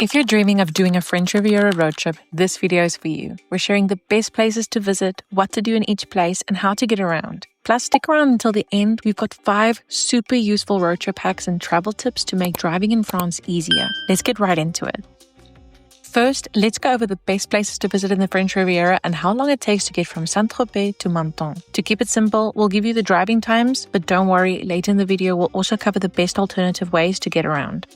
If you're dreaming of doing a French Riviera road trip, this video is for you. We're sharing the best places to visit, what to do in each place, and how to get around. Plus, stick around until the end. We've got 5 super useful road trip hacks and travel tips to make driving in France easier. Let's get right into it. First, let's go over the best places to visit in the French Riviera and how long it takes to get from Saint-Tropez to Menton. To keep it simple, we'll give you the driving times, but don't worry, later in the video we'll also cover the best alternative ways to get around.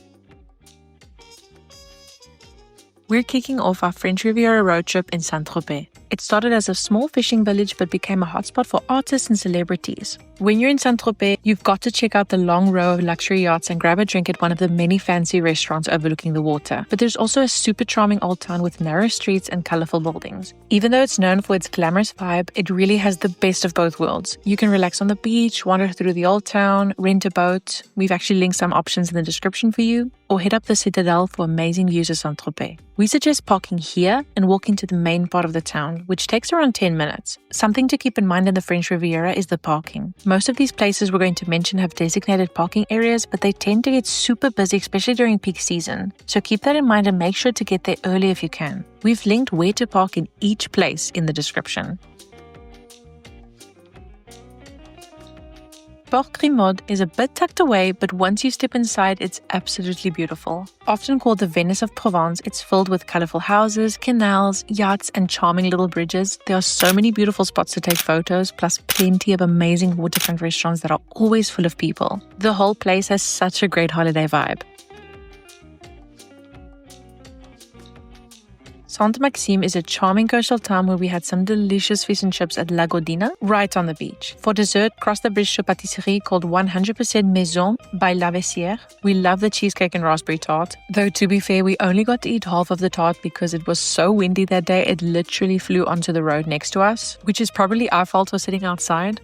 We're kicking off our French Riviera road trip in Saint-Tropez. It started as a small fishing village but became a hotspot for artists and celebrities. When you're in Saint-Tropez, you've got to check out the long row of luxury yachts and grab a drink at one of the many fancy restaurants overlooking the water. But there's also a super charming old town with narrow streets and colorful buildings. Even though it's known for its glamorous vibe, it really has the best of both worlds. You can relax on the beach, wander through the old town, rent a boat. We've actually linked some options in the description for you. Or head up the Citadel for amazing views of Saint-Tropez. We suggest parking here and walking to the main part of the town, which takes around 10 minutes. Something to keep in mind in the French Riviera is the parking. Most of these places we're going to mention have designated parking areas, but they tend to get super busy, especially during peak season. So keep that in mind and make sure to get there early if you can. We've linked where to park in each place in the description. Port Grimaud is a bit tucked away, but once you step inside, it's absolutely beautiful. Often called the Venice of Provence, it's filled with colorful houses, canals, yachts, and charming little bridges. There are so many beautiful spots to take photos, plus plenty of amazing waterfront restaurants that are always full of people. The whole place has such a great holiday vibe. Sainte-Maxime is a charming coastal town where we had some delicious fish and chips at La Godina, right on the beach. For dessert, cross the bridge to a patisserie called 100% Maison by La Vessière. We love the cheesecake and raspberry tart. Though to be fair, we only got to eat half of the tart because it was so windy that day it literally flew onto the road next to us, which is probably our fault for sitting outside.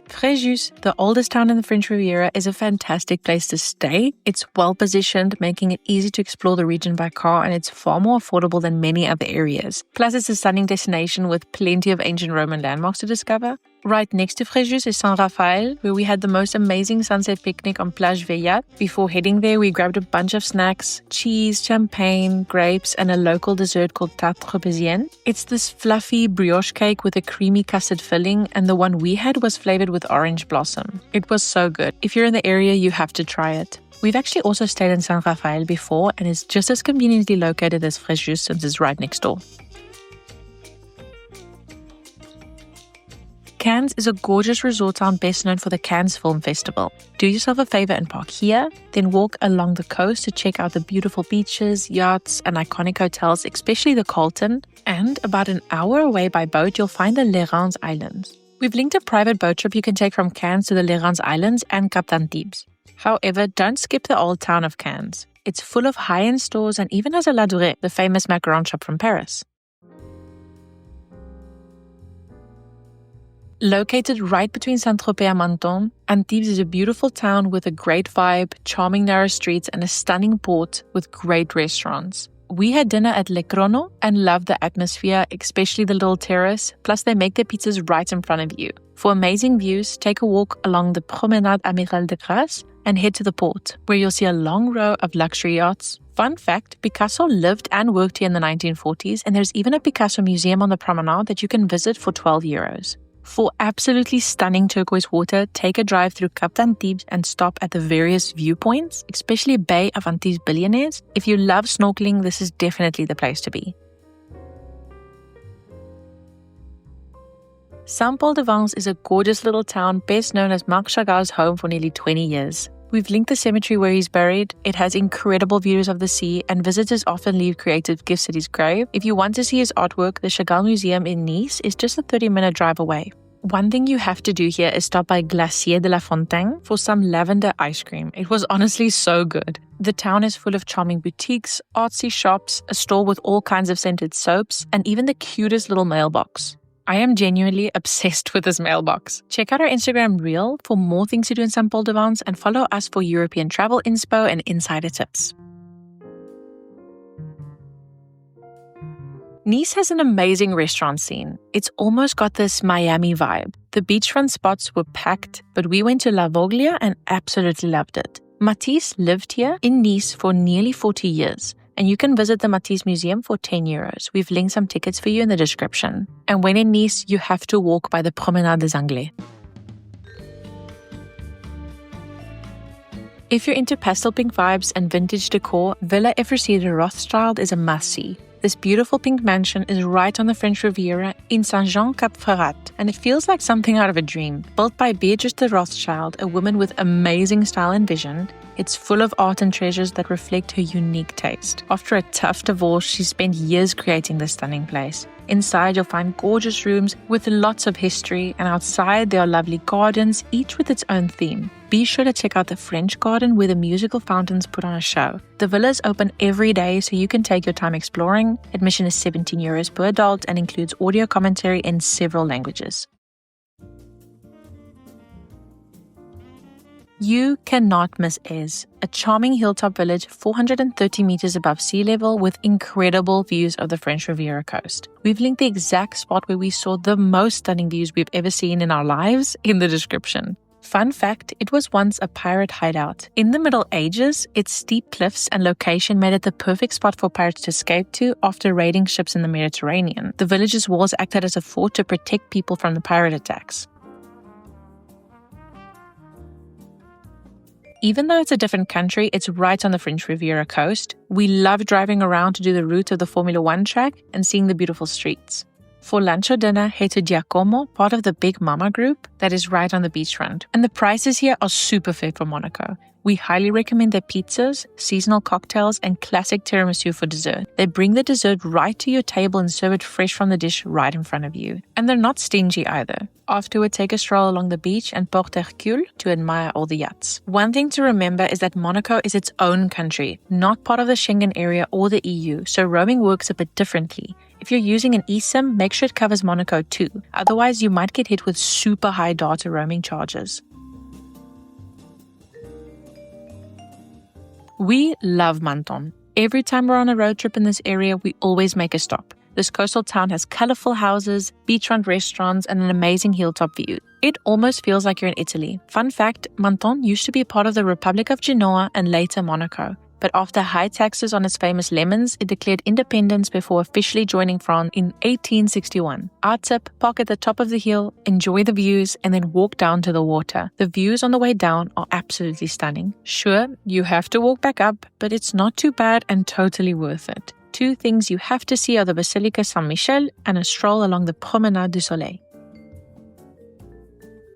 Fréjus, the oldest town in the French Riviera, is a fantastic place to stay. It's well positioned, making it easy to explore the region by car, and it's far more affordable than many other areas. Plus, it's a stunning destination with plenty of ancient Roman landmarks to discover. Right next to Fréjus is Saint-Raphaël, where we had the most amazing sunset picnic on Plage Veillat. Before heading there, we grabbed a bunch of snacks, cheese, champagne, grapes, and a local dessert called tarte tropézienne. It's this fluffy brioche cake with a creamy custard filling, and the one we had was flavored with orange blossom. It was so good. If you're in the area, you have to try it. We've actually also stayed in Saint-Raphaël before, and it's just as conveniently located as Fréjus since it's right next door. Cannes is a gorgeous resort town best known for the Cannes Film Festival. Do yourself a favor and park here, then walk along the coast to check out the beautiful beaches, yachts, and iconic hotels, especially the Carlton. And about an hour away by boat, you'll find the Les Reins Islands. We've linked a private boat trip you can take from Cannes to the Les Reins Islands and Cap d'Antibes. However, don't skip the old town of Cannes. It's full of high-end stores and even has a La Durée, the famous macaron shop from Paris. Located right between Saint-Tropez and Menton, Antibes is a beautiful town with a great vibe, charming narrow streets, and a stunning port with great restaurants. We had dinner at Le Chrono and loved the atmosphere, especially the little terrace, plus they make their pizzas right in front of you. For amazing views, take a walk along the Promenade Amiral de Grasse and head to the port, where you'll see a long row of luxury yachts. Fun fact, Picasso lived and worked here in the 1940s, and there's even a Picasso museum on the promenade that you can visit for €12. For absolutely stunning turquoise water, take a drive through Cap d'Antibes and stop at the various viewpoints, especially Bay of Antibes Billionaires. If you love snorkeling, this is definitely the place to be. Paul de Vence is a gorgeous little town best known as Marc Chagall's home for nearly 20 years. We've linked the cemetery where he's buried. It has incredible views of the sea, and visitors often leave creative gifts at his grave. If you want to see his artwork, the Chagall Museum in Nice is just a 30-minute drive away. One thing you have to do here is stop by Glacier de la Fontaine for some lavender ice cream. It was honestly so good. The town is full of charming boutiques, artsy shops, a store with all kinds of scented soaps, and even the cutest little mailbox. I am genuinely obsessed with this mailbox. Check out our Instagram reel for more things to do in Paul de Vence and follow us for European travel inspo and insider tips. Nice has an amazing restaurant scene. It's almost got this Miami vibe. The beachfront spots were packed, but we went to La Voglia and absolutely loved it. Matisse lived here in Nice for nearly 40 years, and you can visit the Matisse Museum for €10. We've linked some tickets for you in the description. And when in Nice, you have to walk by the Promenade des Anglais. If you're into pastel pink vibes and vintage decor, Villa Ephrussi de Rothschild is a must-see. This beautiful pink mansion is right on the French Riviera in Saint-Jean-Cap-Ferrat, and it feels like something out of a dream. Built by Beatrice de Rothschild, a woman with amazing style and vision, it's full of art and treasures that reflect her unique taste. After a tough divorce, she spent years creating this stunning place. Inside, you'll find gorgeous rooms with lots of history, and outside there are lovely gardens, each with its own theme. Be sure to check out the French garden where the musical fountains put on a show. The villa is open every day, so you can take your time exploring. Admission is €17 per adult and includes audio commentary in several languages. You cannot miss Ez, a charming hilltop village 430 meters above sea level with incredible views of the French Riviera coast. We've linked the exact spot where we saw the most stunning views we've ever seen in our lives in the description. Fun fact, it was once a pirate hideout. In the Middle Ages, its steep cliffs and location made it the perfect spot for pirates to escape to after raiding ships in the Mediterranean. The village's walls acted as a fort to protect people from the pirate attacks. Even though it's a different country, it's right on the French Riviera coast. We love driving around to do the route of the Formula 1 track and seeing the beautiful streets. For lunch or dinner, head to Giacomo, part of the Big Mama group that is right on the beachfront. And the prices here are super fair for Monaco. We highly recommend their pizzas, seasonal cocktails, and classic tiramisu for dessert. They bring the dessert right to your table and serve it fresh from the dish right in front of you. And they're not stingy either. Afterward, take a stroll along the beach and Port Hercule to admire all the yachts. One thing to remember is that Monaco is its own country, not part of the Schengen area or the EU, so roaming works a bit differently. If you're using an eSIM, make sure it covers Monaco too. Otherwise, you might get hit with super high data roaming charges. We love Menton. Every time we're on a road trip in this area, we always make a stop. This coastal town has colorful houses, beachfront restaurants, and an amazing hilltop view. It almost feels like you're in Italy. Fun fact, Menton used to be part of the Republic of Genoa and later Monaco. But after high taxes on its famous lemons, it declared independence before officially joining France in 1861. Our tip, park at the top of the hill, enjoy the views, and then walk down to the water. The views on the way down are absolutely stunning. Sure, you have to walk back up, but it's not too bad and totally worth it. Two things you have to see are the Basilica Saint-Michel and a stroll along the Promenade du Soleil.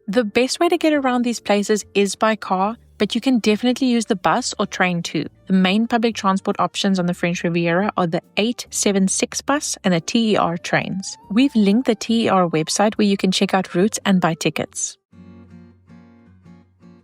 The best way to get around these places is by car, but you can definitely use the bus or train too. The main public transport options on the French Riviera are the 876 bus and the TER trains. We've linked the TER website where you can check out routes and buy tickets.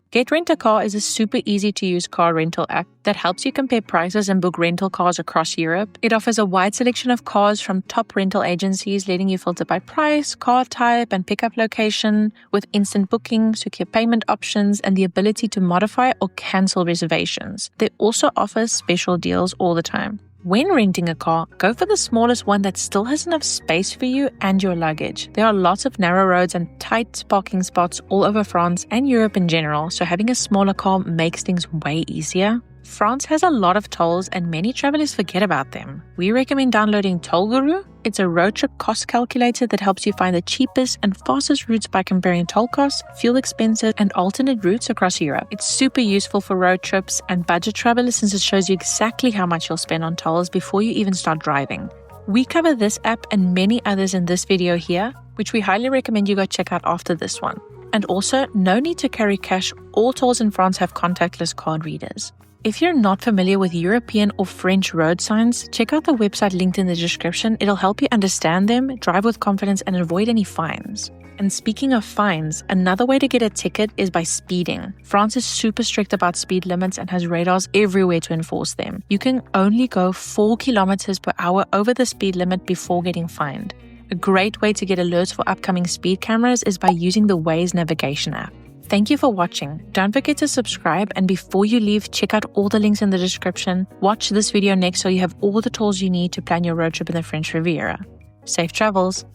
Get Rent a Car is a super easy to use car rental app that helps you compare prices and book rental cars across Europe. It offers a wide selection of cars from top rental agencies, letting you filter by price, car type, and pickup location, with instant booking, secure payment options, and the ability to modify or cancel reservations. They also offer special deals all the time. When renting a car, go for the smallest one that still has enough space for you and your luggage. There are lots of narrow roads and tight parking spots all over France and Europe in general, so having a smaller car makes things way easier. France has a lot of tolls and many travelers forget about them. We recommend downloading Toll Guru. It's a road trip cost calculator that helps you find the cheapest and fastest routes by comparing toll costs, fuel expenses, and alternate routes across Europe. It's super useful for road trips and budget travelers since it shows you exactly how much you'll spend on tolls before you even start driving. We cover this app and many others in this video here, which we highly recommend you go check out after this one. And also, no need to carry cash. All tolls in France have contactless card readers. If you're not familiar with European or French road signs, check out the website linked in the description. It'll help you understand them, drive with confidence, and avoid any fines. And speaking of fines, another way to get a ticket is by speeding. France is super strict about speed limits and has radars everywhere to enforce them. You can only go 4 kilometers per hour over the speed limit before getting fined. A great way to get alerts for upcoming speed cameras is by using the Waze navigation app. Thank you for watching. Don't forget to subscribe, and before you leave, check out all the links in the description. Watch this video next so you have all the tools you need to plan your road trip in the French Riviera. Safe travels!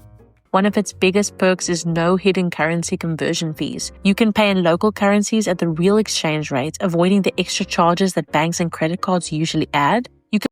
One of its biggest perks is no hidden currency conversion fees. You can pay in local currencies at the real exchange rate, avoiding the extra charges that banks and credit cards usually add.